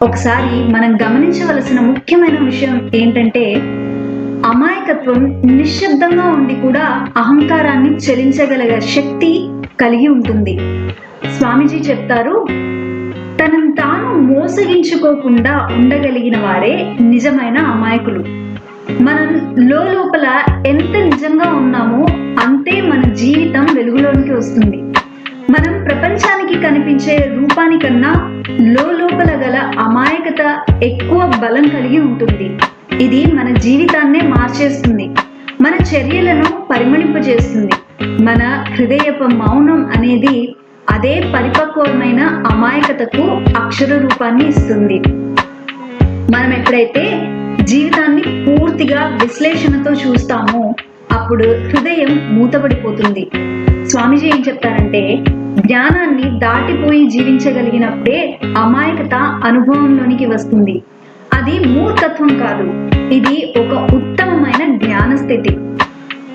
ఒకసారి మనం గమనించవలసిన ముఖ్యమైన విషయం ఏంటంటే, అమాయకత్వం నిశ్శబ్దంగా ఉండి కూడా అహంకారాన్ని చెలించగలిగే శక్తి కలిగి ఉంటుంది. స్వామీజీ చెప్తారు, తనను తాను మోసగించుకోకుండా ఉండగలిగిన వారే నిజమైన అమాయకులు. మనం లోపల ఎంత నిజంగా ఉన్నామో అంతే మన జీవితం వెలుగులోనికి వస్తుంది. మనం ప్రపంచానికి కనిపించే రూపానికన్నా లోపల గల అమాయకత ఎక్కువ బలం కలిగి ఉంటుంది. ఇది మన జీవితాన్నే మార్చేస్తుంది, మన చర్యలను పరిమళింపజేస్తుంది. మన హృదయపు మౌనం అనేది అదే పరిపక్వమైన అమాయకతకు అక్షర రూపాన్ని ఇస్తుంది. మనం ఎప్పుడైతే జీవితాన్ని పూర్తిగా విశ్లేషణతో చూస్తామో అప్పుడు హృదయం మూతపడిపోతుంది. స్వామీజీ ఏం చెప్తారంటే, జ్ఞానాన్ని దాటిపోయి జీవించగలిగినప్పుడే అమాయకత అనుభవంలోనికి వస్తుంది. అది మూర్ఖత్వం కాదు, ఇది ఒక ఉత్తమమైన జ్ఞాన స్థితి.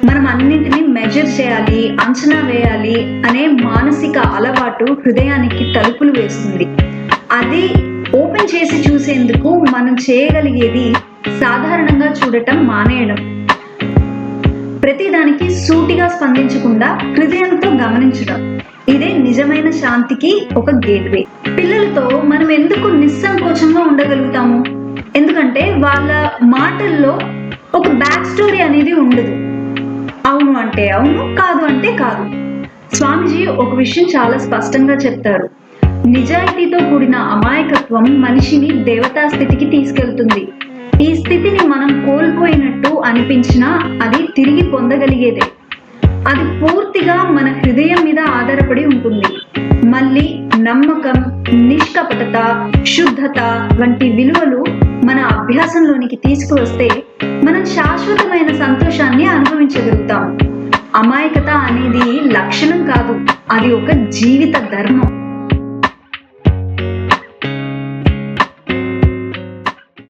మనం అన్నింటినీ మెజర్ చేయాలి, అంచనా వేయాలి అనే మానసిక అలవాటు హృదయానికి తలుపులు వేస్తుంది. అది ఓపెన్ చేసి చూసేందుకు మనం చేయగలిగేది సాధారణంగా చూడటం మానేయడం. ప్రతిదానికి సూటిగా స్పందించకుండా హృదయంతో గమనించడం. ఇదే నిజమైన శాంతికి ఒక గేట్వే. పిల్లలతో మనం ఎందుకు నిస్సంకోచంగా ఉండగలుగుతాము? ఎందుకంటే వాళ్ళ మాటల్లో ఒక బ్యాక్ స్టోరీ అనేది ఉండదు. అవును అంటే అవును, కాదు అంటే కాదు. స్వామీజీ ఒక విషయం చాలా స్పష్టంగా చెప్తారు, నిజాయితీతో కూడిన అమాయకత్వం మనిషిని దేవతా స్థితికి తీసుకెళ్తుంది. ఈ స్థితిని మనం కోల్పోయినట్టు అనిపించినా అది తిరిగి పొందగలిగేదే. అది పూర్తిగా మన హృదయం మీద ఆధారపడి ఉంటుంది. మళ్ళీ నమ్మకం, నిష్కపటత, శుద్ధత వంటి విలువలు మన అభ్యాసంలోనికి తీసుకువస్తే మనం శాశ్వతమైన సంతోషాన్ని అనుభవించగలుగుతాం. అమాయకత అనేది లక్షణం కాదు, అది ఒక జీవిత ధర్మం.